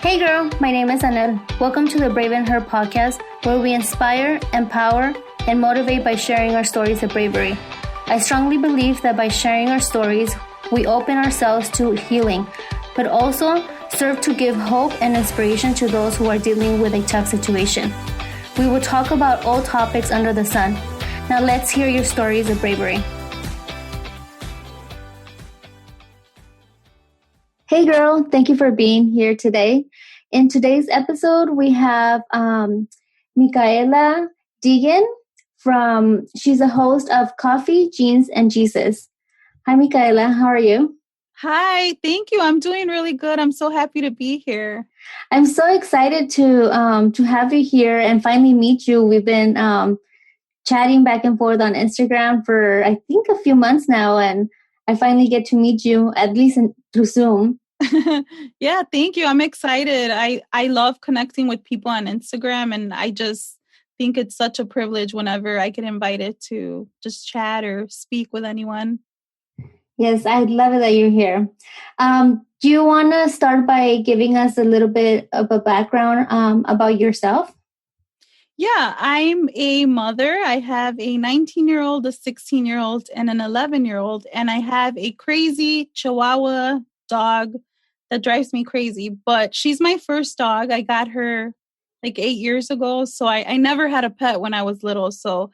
Hey girl, my name is Anel. Welcome to the Brave in Her podcast, where we inspire, empower, and motivate by sharing our stories of bravery. I strongly believe that by sharing our stories, we open ourselves to healing, but also serve to give hope and inspiration to those who are dealing with a tough situation. We will talk about all topics under the sun. Now let's hear your stories of bravery. Hey girl, thank you for being here today. In today's episode, we have Micaela Deegan she's a host of Coffee, Jeans, and Jesus. Hi Micaela, how are you? Hi, thank you. I'm doing really good. I'm so happy to be here. I'm so excited to have you here and finally meet you. We've been chatting back and forth on Instagram for I think a few months now, and I finally get to meet you, at least through Zoom. Yeah, thank you. I'm excited. I love connecting with people on Instagram, and I just think it's such a privilege whenever I get invited to just chat or speak with anyone. Yes, I love it that you're here. Do you want to start by giving us a little bit of a background about yourself? Yeah, I'm a mother. I have a 19-year-old, a 16-year-old, and an 11-year-old, and I have a crazy Chihuahua dog that drives me crazy. But she's my first dog. I got her like 8 years ago, so I never had a pet when I was little. So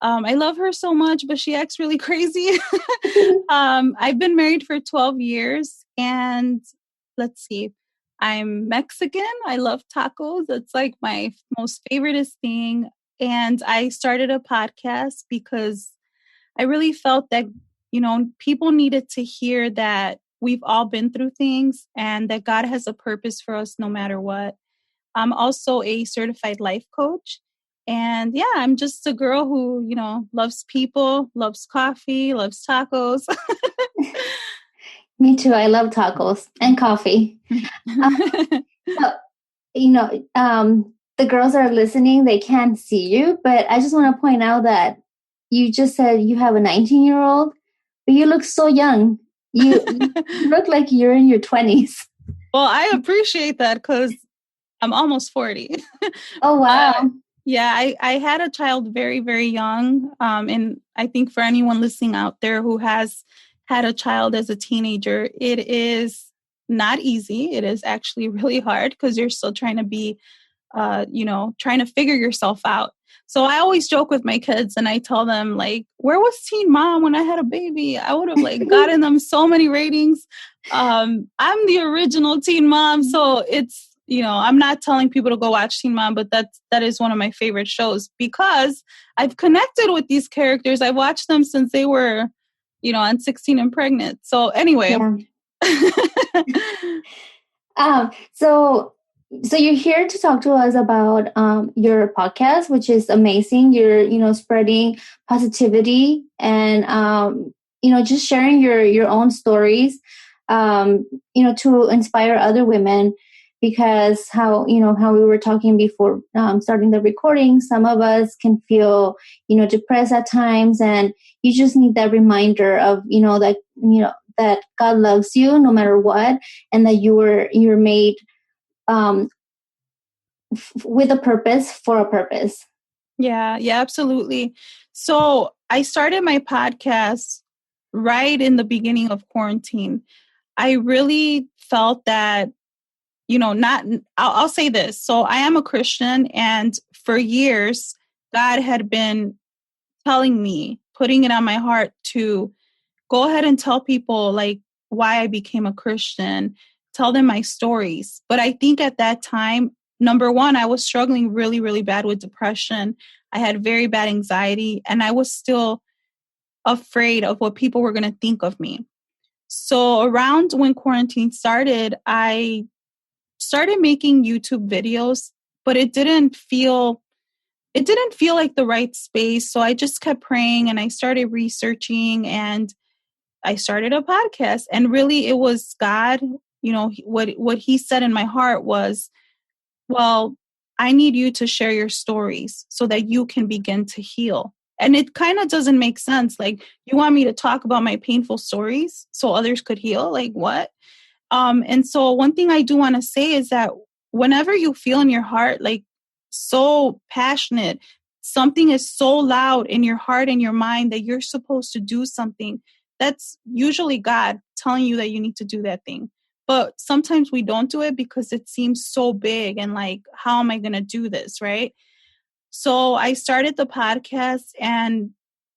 I love her so much, but she acts really crazy. I've been married for 12 years, and let's see. I'm Mexican. I love tacos. It's like my most favoriteest thing. And I started a podcast because I really felt that, people needed to hear that we've all been through things and that God has a purpose for us no matter what. I'm also a certified life coach. And yeah, I'm just a girl who, loves people, loves coffee, loves tacos. Me too. I love tacos and coffee. The girls that are listening, they can't see you, but I just want to point out that you just said you have a 19-year-old, but you look so young. You look like you're in your 20s. Well, I appreciate that because I'm almost 40. Oh, wow. Yeah, I had a child very, very young. And I think for anyone listening out there who has had a child as a teenager, it is not easy. It is actually really hard because you're still trying to be, trying to figure yourself out. So I always joke with my kids and I tell them, like, where was Teen Mom when I had a baby? I would have gotten them so many ratings. I'm the original Teen Mom. So it's, I'm not telling people to go watch Teen Mom, but that is one of my favorite shows because I've connected with these characters. I've watched them since they were, on 16 and pregnant. So anyway. Yeah. So you're here to talk to us about your podcast, which is amazing. You're, spreading positivity and, just sharing your own stories, to inspire other women. Because how we were talking before starting the recording, some of us can feel, depressed at times, and you just need that reminder of, that God loves you no matter what, and that you're made with a purpose for a purpose. Yeah, absolutely. So I started my podcast right in the beginning of quarantine. I really felt that, I'll say this. So I am a Christian, and for years, God had been telling me, putting it on my heart to go ahead and tell people like why I became a Christian, tell them my stories. But I think at that time, number one, I was struggling really, really bad with depression. I had very bad anxiety, and I was still afraid of what people were going to think of me. So around when quarantine started, I started making YouTube videos, but it didn't feel like the right space. So I just kept praying and I started researching and I started a podcast. And really it was God, what he said in my heart was, well, I need you to share your stories so that you can begin to heal. And it kind of doesn't make sense. Like, you want me to talk about my painful stories so others could heal? Like, what? And so one thing I do want to say is that whenever you feel in your heart, like so passionate, something is so loud in your heart and your mind that you're supposed to do something, that's usually God telling you that you need to do that thing. But sometimes we don't do it because it seems so big and like, how am I going to do this? Right. So I started the podcast, and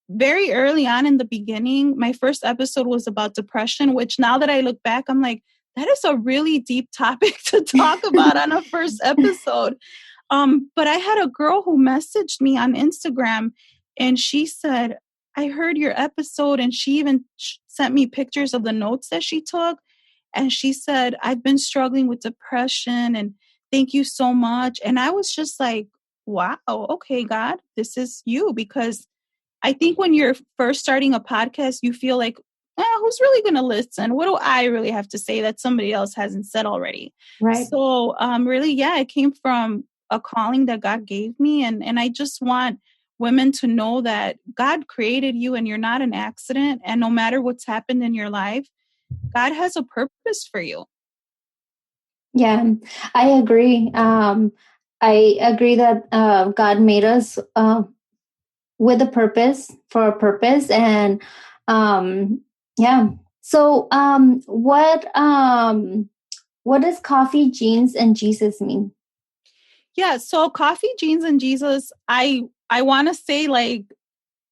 very early on in the beginning, my first episode was about depression, which now that I look back, I'm like, that is a really deep topic to talk about on a first episode. But I had a girl who messaged me on Instagram, and she said, I heard your episode, and she even sent me pictures of the notes that she took. And she said, I've been struggling with depression, and thank you so much. And I was just like, wow, okay, God, this is you. Because I think when you're first starting a podcast, you feel like, who's really going to listen? What do I really have to say that somebody else hasn't said already? Right. So really, yeah, it came from a calling that God gave me. And I just want women to know that God created you and you're not an accident. And no matter what's happened in your life, God has a purpose for you. Yeah, I agree. I agree that God made us with a purpose, for a purpose. And yeah. So what does coffee, jeans, and Jesus mean? Yeah, so coffee, jeans, and Jesus, I want to say like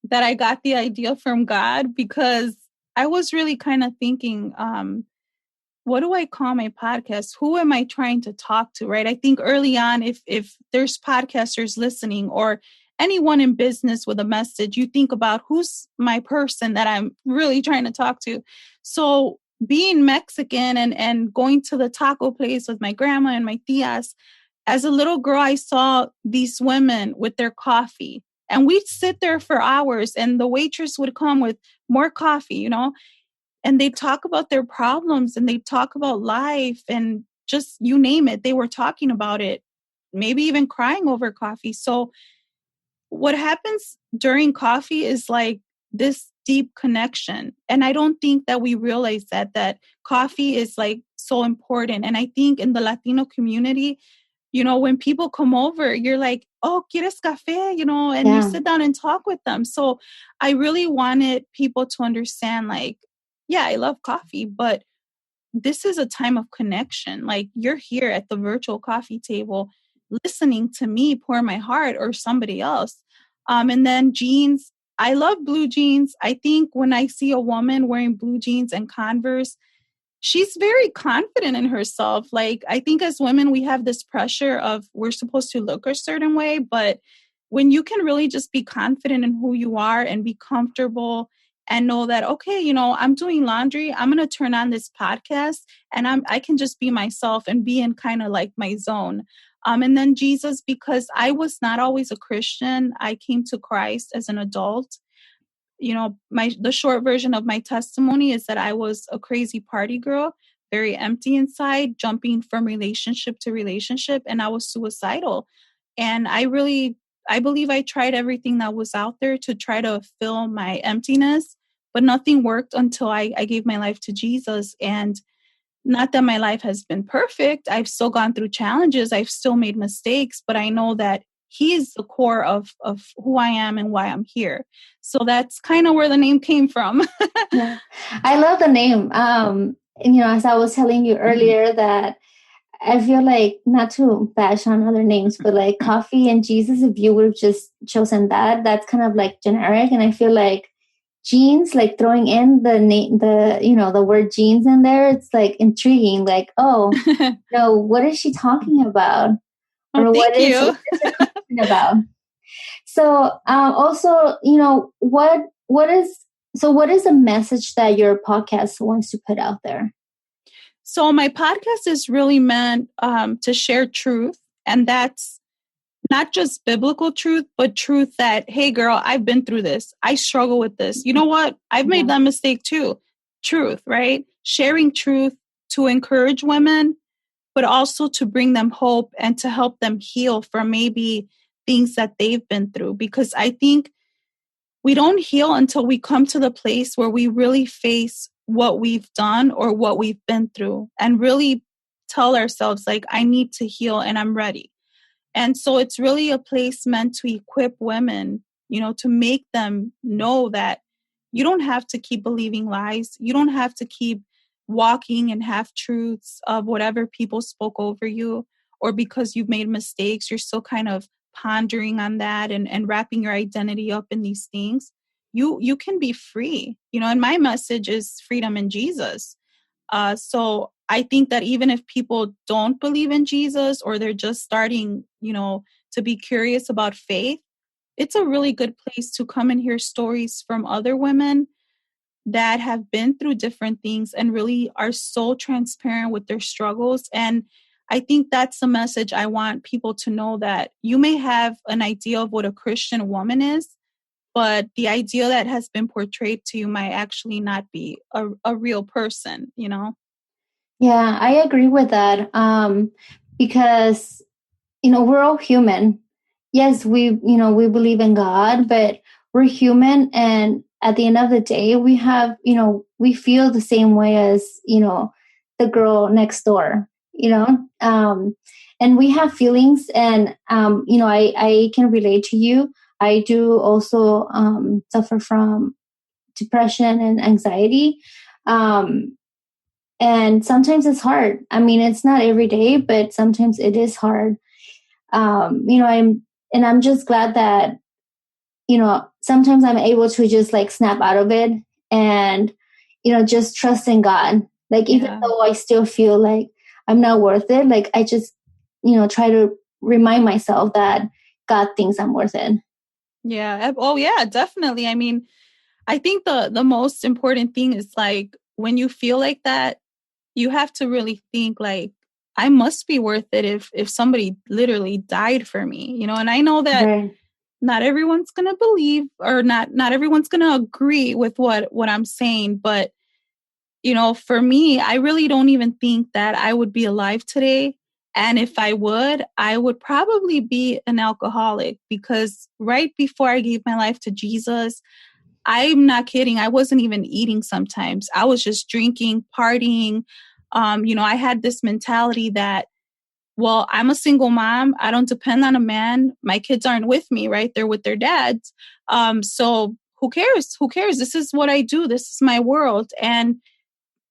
that I got the idea from God, because I was really kind of thinking, what do I call my podcast? Who am I trying to talk to, right? I think early on, if there's podcasters listening or anyone in business with a message, you think about who's my person that I'm really trying to talk to. So being Mexican and going to the taco place with my grandma and my tias, as a little girl, I saw these women with their coffee, and we'd sit there for hours, and the waitress would come with more coffee, and they talk about their problems, and they talk about life, and just you name it, they were talking about it, maybe even crying over coffee. So what happens during coffee is like this deep connection. And I don't think that we realize that coffee is like so important. And I think in the Latino community, when people come over, you're like, oh, ¿quieres café? And you sit down and talk with them. So I really wanted people to understand, like, yeah, I love coffee, but this is a time of connection. Like, you're here at the virtual coffee table listening to me pour my heart, or somebody else. And then jeans. I love blue jeans. I think when I see a woman wearing blue jeans and Converse, she's very confident in herself. Like, I think as women, we have this pressure of we're supposed to look a certain way, but when you can really just be confident in who you are and be comfortable and know that, okay, I'm doing laundry, I'm going to turn on this podcast, and I can just be myself and be in kind of like my zone. And then Jesus, because I was not always a Christian. I came to Christ as an adult. The short version of my testimony is that I was a crazy party girl, very empty inside, jumping from relationship to relationship, and I was suicidal. And I believe I tried everything that was out there to try to fill my emptiness, but nothing worked until I gave my life to Jesus. And not that my life has been perfect. I've still gone through challenges. I've still made mistakes, but I know that He is the core of who I am and why I'm here. So that's kind of where the name came from. Yeah, I love the name. And, as I was telling you earlier, that I feel like, not to bash on other names, but like coffee and Jesus, if you would have just chosen that, that's kind of like generic. And I feel like jeans, like throwing in the name, the word jeans in there, it's like intriguing. Like, oh, what is she talking about? Oh, Or thank you. what is it talking about? So also, what is a message that your podcast wants to put out there? So my podcast is really meant to share truth. And that's not just biblical truth, but truth that, hey, girl, I've been through this. I struggle with this. You know what? I've made that mistake too. Truth, right? Sharing truth to encourage women, but also to bring them hope and to help them heal from maybe things that they've been through. Because I think we don't heal until we come to the place where we really face what we've done or what we've been through and really tell ourselves like, I need to heal and I'm ready. And so it's really a place meant to equip women, to make them know that you don't have to keep believing lies. You don't have to keep walking in half truths of whatever people spoke over you, or because you've made mistakes, you're still kind of pondering on that and wrapping your identity up in these things. You can be free, and my message is freedom in Jesus. So I think that even if people don't believe in Jesus, or they're just starting, to be curious about faith, it's a really good place to come and hear stories from other women that have been through different things and really are so transparent with their struggles. And I think that's the message I want people to know, that you may have an idea of what a Christian woman is, but the idea that has been portrayed to you might actually not be a real person, Yeah, I agree with that. Because, we're all human. Yes, we believe in God, but we're human. And at the end of the day, we have, we feel the same way as, the girl next door, and we have feelings. And, I can relate to you. I do also suffer from depression and anxiety. And sometimes it's hard. I mean, it's not every day, but sometimes it is hard. I'm just glad that, sometimes I'm able to just like snap out of it and, just trust in God. Like, even though I still feel like I'm not worth it, like I just, try to remind myself that God thinks I'm worth it. Yeah. Oh yeah, definitely. I mean, I think the most important thing is like, when you feel like that, you have to really think like, I must be worth it if somebody literally died for me, and I know that Right. not everyone's going to believe, or not everyone's going to agree with what I'm saying. But, for me, I really don't even think that I would be alive today. And if I would probably be an alcoholic, because right before I gave my life to Jesus, I'm not kidding, I wasn't even eating sometimes. I was just drinking, partying. I had this mentality that, well, I'm a single mom. I don't depend on a man. My kids aren't with me, right? They're with their dads. So who cares? Who cares? This is what I do. This is my world. And,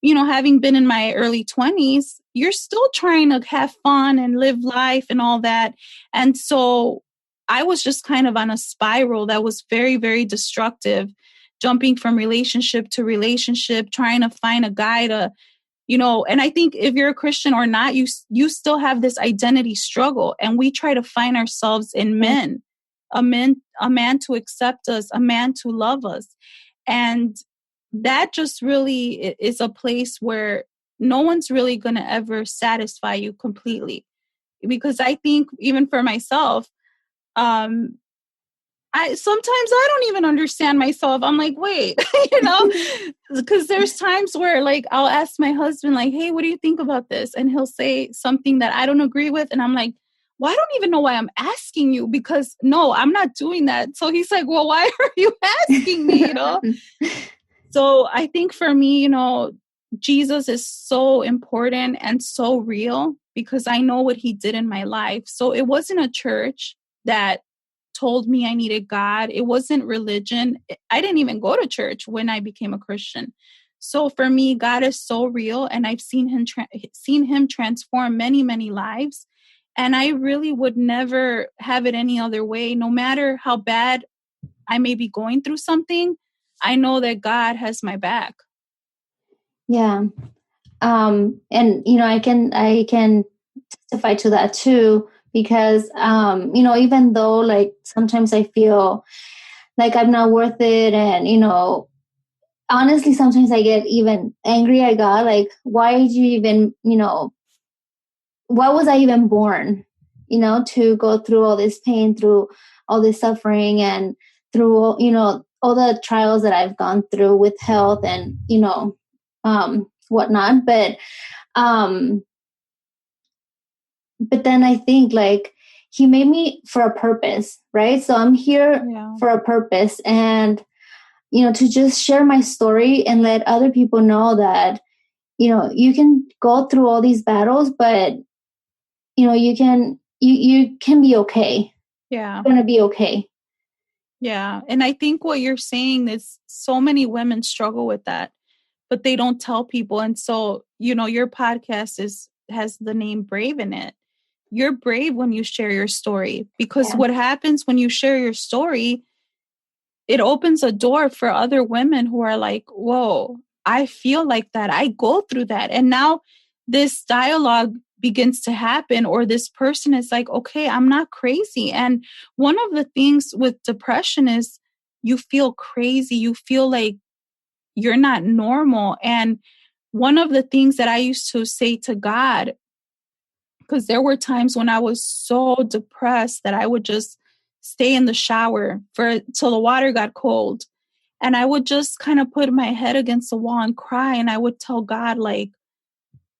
having been in my early 20s, you're still trying to have fun and live life and all that. And so I was just kind of on a spiral that was very, very destructive, jumping from relationship to relationship, trying to find a guy to, and I think if you're a Christian or not, you still have this identity struggle, and we try to find ourselves in men, a man to accept us, a man to love us. And that just really is a place where no one's really going to ever satisfy you completely. Because I think even for myself, I sometimes I don't even understand myself. I'm like, wait, because there's times where like I'll ask my husband, like, hey, what do you think about this? And he'll say something that I don't agree with. And I'm like, well, I don't even know why I'm asking you, because no, I'm not doing that. So he's like, well, why are you asking me? So I think for me, Jesus is so important and so real, because I know what he did in my life. So it wasn't a church that told me I needed God. It wasn't religion. I didn't even go to church when I became a Christian. So for me, God is so real, and I've seen him transform many, many lives. And I really would never have it any other way. No matter how bad I may be going through something, I know that God has my back. Yeah. And I can testify to that too, because even though like sometimes I feel like I'm not worth it, and honestly sometimes I get even angry at God, like, why did you even, why was I even born, to go through all this pain, through all this suffering, and through all the trials that I've gone through with health and whatnot. But then I think like he made me for a purpose, right? So I'm here for a purpose, and to just share my story and let other people know that you can go through all these battles, but you can be okay. Yeah. You're gonna be okay. Yeah. And I think what you're saying is so many women struggle with that, but they don't tell people. And so, your podcast has the name Brave in it. You're brave when you share your story, because what happens when you share your story, it opens a door for other women who are like, whoa, I feel like that. I go through that. And now this dialogue begins to happen, or this person is like, okay, I'm not crazy. And one of the things with depression is you feel crazy. You feel like you're not normal. And one of the things that I used to say to God, because there were times when I was so depressed that I would just stay in the shower till the water got cold. And I would just kind of put my head against the wall and cry. And I would tell God, like,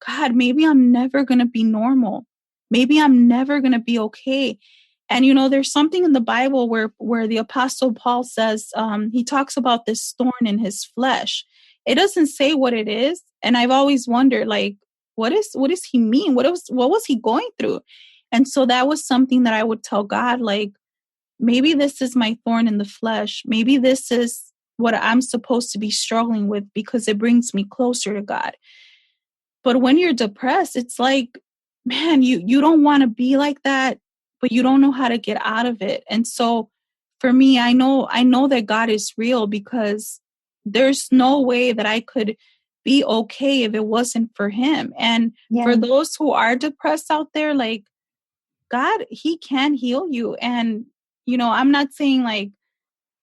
God, maybe I'm never going to be normal. Maybe I'm never going to be okay. And, there's something in the Bible where the Apostle Paul says, he talks about this thorn in his flesh. It doesn't say what it is. And I've always wondered, like, what does he mean? What was he going through? And so that was something that I would tell God, like, maybe this is my thorn in the flesh. Maybe this is what I'm supposed to be struggling with, because it brings me closer to God. But when you're depressed, it's like, man, you don't want to be like that, but you don't know how to get out of it. And so for me, I know that God is real, because there's no way that I could be okay if it wasn't for him. And for those who are depressed out there, like, God, he can heal you. And, I'm not saying like,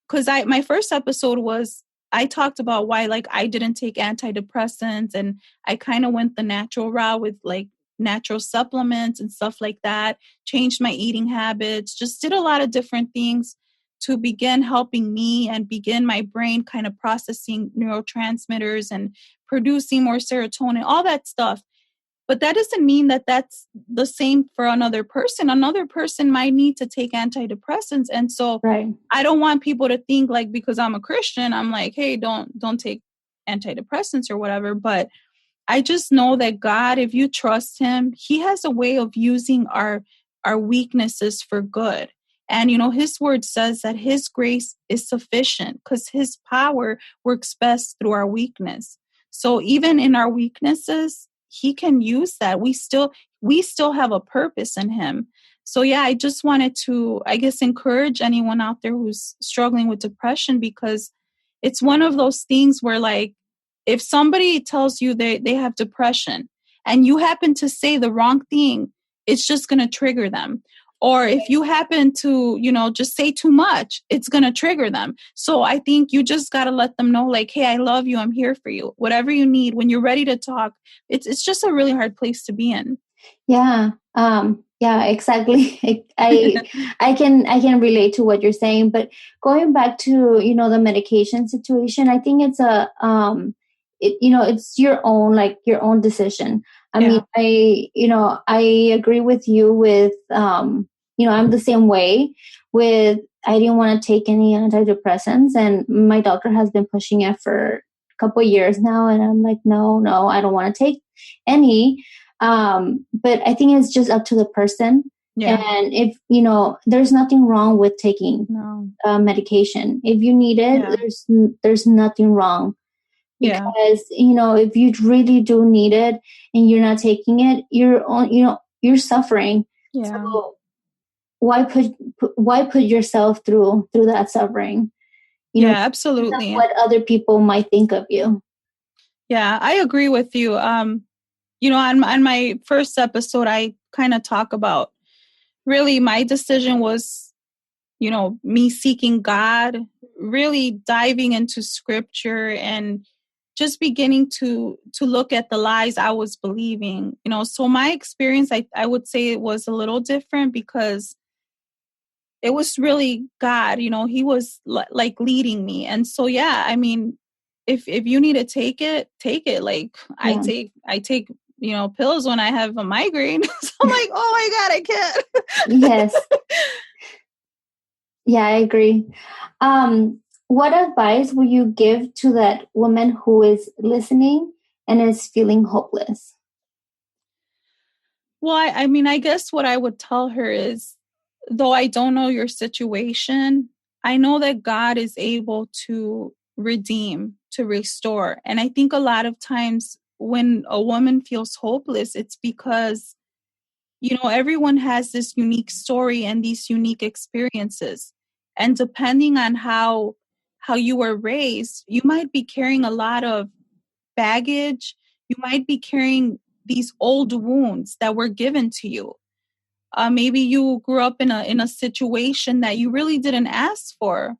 because my first episode was, I talked about why, like, I didn't take antidepressants, and I kind of went the natural route with like natural supplements and stuff like that, changed my eating habits, just did a lot of different things to begin helping me and begin my brain kind of processing neurotransmitters and producing more serotonin, all that stuff. But that doesn't mean that that's the same for another person. Another person might need to take antidepressants. And so I don't want people to think like, because I'm a Christian, I'm like, hey, don't take antidepressants or whatever. But I just know that God, if you trust him, he has a way of using our weaknesses for good. And, his word says that his grace is sufficient, because his power works best through our weakness. So even in our weaknesses, he can use that. We still have a purpose in him. So yeah, I just wanted to, I guess, encourage anyone out there who's struggling with depression, because it's one of those things where, like, if somebody tells you they have depression and you happen to say the wrong thing, it's just going to trigger them. Or if you happen to, just say too much, it's going to trigger them. So I think you just got to let them know, like, hey, I love you. I'm here for you. Whatever you need, when you're ready to talk, it's just a really hard place to be in. Yeah. Yeah, exactly. I can relate to what you're saying, but going back to, the medication situation, I think it's it's your own decision. I mean, I agree with you with, I'm the same way with, I didn't want to take any antidepressants, and my doctor has been pushing it for a couple of years now. And I'm like, no, I don't want to take any. But I think it's just up to the person. Yeah. And if, there's nothing wrong with taking medication. If you need it, there's nothing wrong. Because, if you really do need it and you're not taking it, you're suffering. Yeah. So why put yourself through that suffering? Absolutely. What other people might think of you. Yeah, I agree with you. On my first episode, I kind of talk about, really, my decision was, me seeking God, really diving into scripture and just beginning to look at the lies I was believing. So my experience, I would say it was a little different, because it was really God, he was like leading me. And so, yeah, I mean, if you need to take it, Like, I take, pills when I have a migraine. So I'm like, oh my God, I can't. Yes. Yeah, I agree. What advice would you give to that woman who is listening and is feeling hopeless? Well, I mean, I guess what I would tell her is, though I don't know your situation, I know that God is able to redeem, to restore. And I think a lot of times when a woman feels hopeless, it's because, everyone has this unique story and these unique experiences. And depending on how you were raised, you might be carrying a lot of baggage. You might be carrying these old wounds that were given to you. Maybe you grew up in a situation that you really didn't ask for.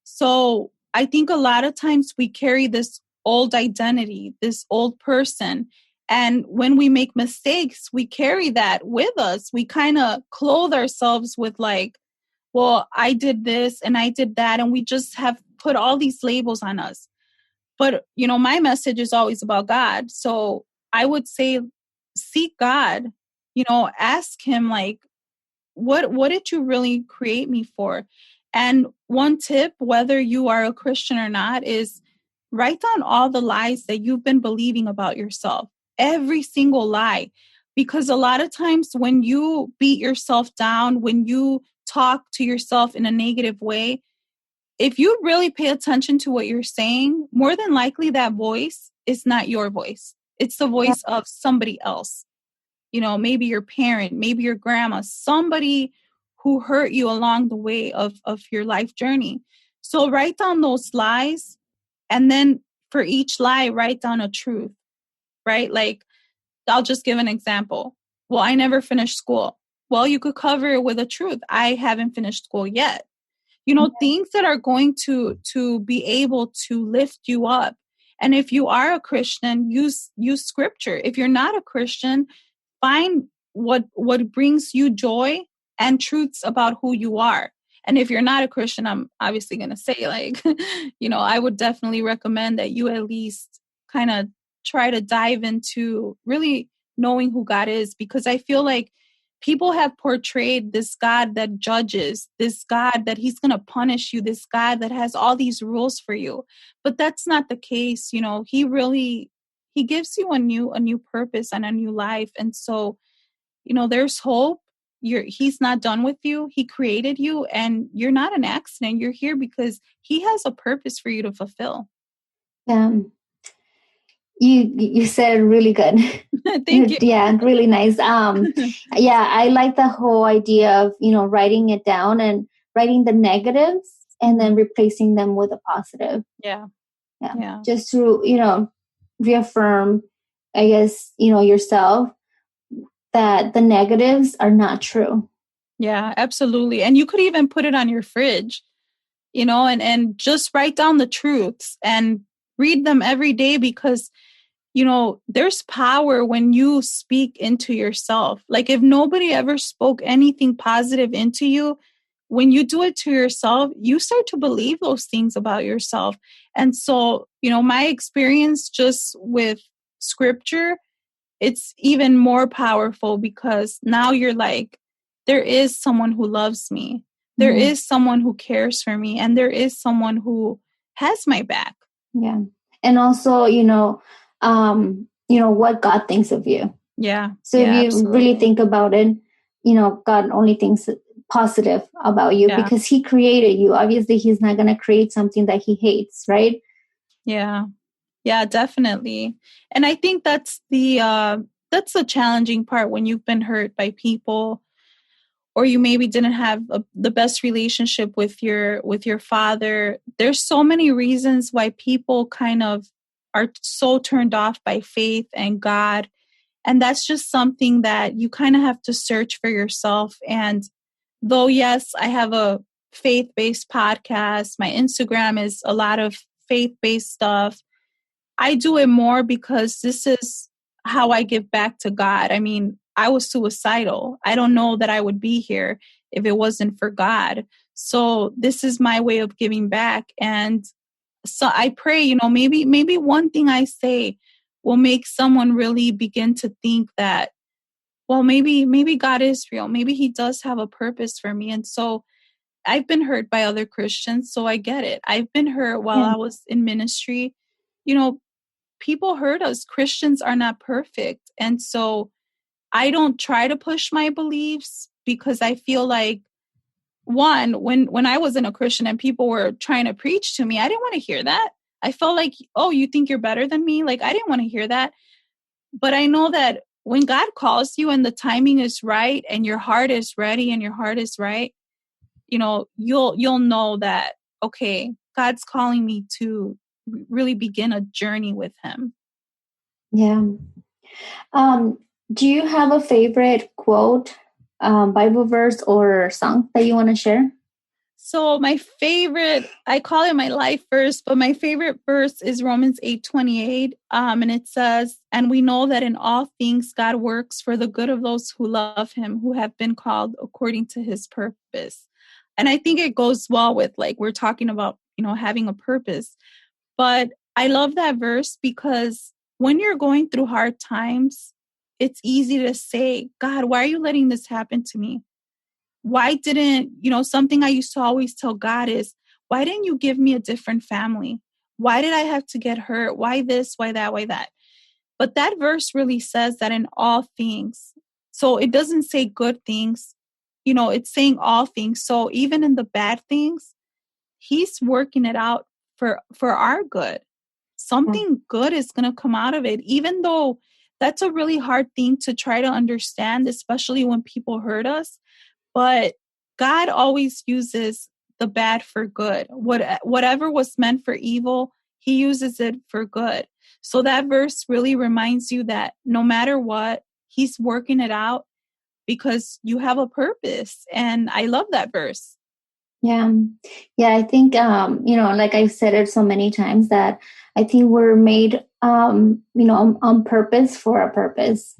So I think a lot of times we carry this old identity, this old person. And when we make mistakes, we carry that with us. We kind of clothe ourselves with like, well, I did this and I did that. And we just have put all these labels on us. But, my message is always about God. So I would say seek God, ask him like, what did you really create me for? And one tip, whether you are a Christian or not, is write down all the lies that you've been believing about yourself, every single lie. Because a lot of times when you beat yourself down, when you talk to yourself in a negative way, if you really pay attention to what you're saying, more than likely that voice is not your voice. It's the Yeah. voice of somebody else. Maybe your parent, maybe your grandma, somebody who hurt you along the way of your life journey. So write down those lies, and then for each lie, write down a truth, right? Like, I'll just give an example. Well, I never finished school. Well, you could cover it with a truth. I haven't finished school yet. Things that are going to be able to lift you up. And if you are a Christian, use scripture. If you're not a Christian, find what brings you joy and truths about who you are. And if you're not a Christian, I'm obviously going to say like, I would definitely recommend that you at least kind of try to dive into really knowing who God is, because I feel like people have portrayed this God that judges, this God that he's going to punish you, this God that has all these rules for you. But that's not the case. He gives you a new purpose and a new life. And so, there's hope. He's not done with you. He created you, and you're not an accident. You're here because he has a purpose for you to fulfill. You said it really good. Thank you. Yeah, really nice. Yeah, I like the whole idea of, writing it down and writing the negatives and then replacing them with a positive. Yeah. Just to, reaffirm, I guess, yourself that the negatives are not true. Yeah, absolutely. And you could even put it on your fridge, and just write down the truths and read them every day, because there's power when you speak into yourself. Like, if nobody ever spoke anything positive into you, when you do it to yourself, you start to believe those things about yourself. And so, my experience just with scripture, it's even more powerful, because now you're like, there is someone who loves me. There is someone who cares for me, and there is someone who has my back. Yeah. And also, what God thinks of you. Yeah. So if you absolutely. really think about it, God only thinks positive about you because he created you. Obviously, he's not going to create something that he hates, right? Yeah. Yeah, definitely. And I think that's the challenging part when you've been hurt by people, or you maybe didn't have the best relationship with your father. There's so many reasons why people kind of are so turned off by faith and God. And that's just something that you kind of have to search for yourself. And though, yes, I have a faith-based podcast, my Instagram is a lot of faith-based stuff. I do it more because this is how I give back to God. I mean, I was suicidal. I don't know that I would be here if it wasn't for God. So this is my way of giving back. And so I pray, maybe one thing I say will make someone really begin to think that, well, maybe God is real. Maybe he does have a purpose for me. And so I've been hurt by other Christians, so I get it. I've been hurt while I was in ministry. people hurt us. Christians are not perfect. And so I don't try to push my beliefs because I feel like, one, when I wasn't a Christian and people were trying to preach to me, I didn't want to hear that. I felt like, oh, you think you're better than me? Like, I didn't want to hear that. But I know that when God calls you and the timing is right and your heart is ready and your heart is right, you'll know that, okay, God's calling me to really begin a journey with him. Yeah. Do you have a favorite quote, Bible verse or song that you want to share? So my favorite, I call it my life verse, but my favorite verse is Romans 8:28. And it says, and we know that in all things God works for the good of those who love him, who have been called according to his purpose. And I think it goes well with, like, we're talking about, having a purpose. But I love that verse because when you're going through hard times, it's easy to say, God, why are you letting this happen to me? Why didn't, something I used to always tell God is, why didn't you give me a different family? Why did I have to get hurt? Why this? Why that? Why that? But that verse really says that in all things. So it doesn't say good things, it's saying all things. So even in the bad things, he's working it out for our good. Something good is going to come out of it, even though that's a really hard thing to try to understand, especially when people hurt us. But God always uses the bad for good. Whatever was meant for evil, he uses it for good. So that verse really reminds you that no matter what, he's working it out because you have a purpose. And I love that verse. Yeah. Yeah. I think, like I've said it so many times that I think we're made, on purpose for a purpose.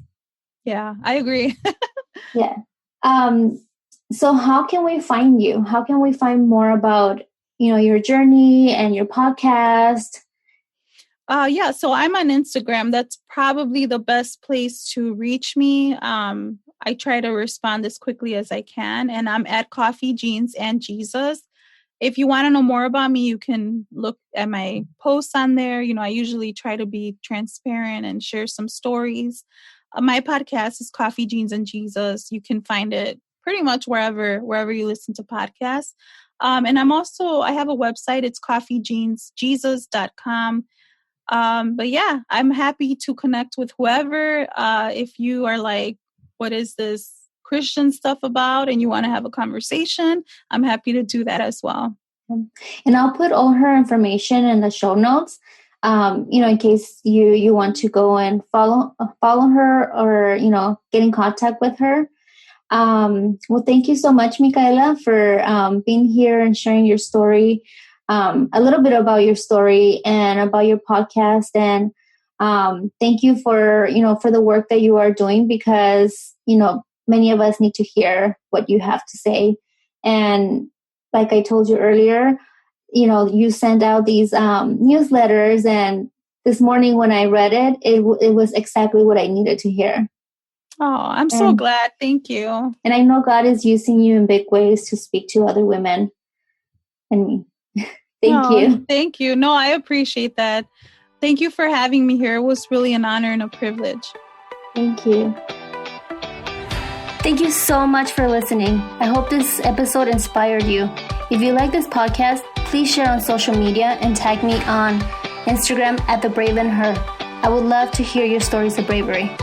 Yeah, I agree. Yeah. So how can we find you? How can we find more about, your journey and your podcast? Yeah, so I'm on Instagram. That's probably the best place to reach me. I try to respond as quickly as I can, and I'm at Coffee, Jeans, and Jesus. If you want to know more about me, you can look at my posts on there. I usually try to be transparent and share some stories. My podcast is Coffee, Jeans, and Jesus. You can find it pretty much wherever you listen to podcasts. And I have a website. It's coffeejeansjesus.com. But yeah, I'm happy to connect with whoever. If you are like, what is this Christian stuff about? And you want to have a conversation, I'm happy to do that as well. And I'll put all her information in the show notes, in case you want to go and follow her or, get in contact with her. Well, thank you so much, Micaela, for being here and sharing your story, a little bit about your story and about your podcast. And thank you for the work that you are doing because, many of us need to hear what you have to say. And like I told you earlier, you send out these newsletters. And this morning when I read it, it was exactly what I needed to hear. Oh, I'm so glad. Thank you. And I know God is using you in big ways to speak to other women and me. Thank you. Thank you. No, I appreciate that. Thank you for having me here. It was really an honor and a privilege. Thank you. Thank you so much for listening. I hope this episode inspired you. If you like this podcast, please share on social media and tag me on Instagram @TheBraveandHer. I would love to hear your stories of bravery.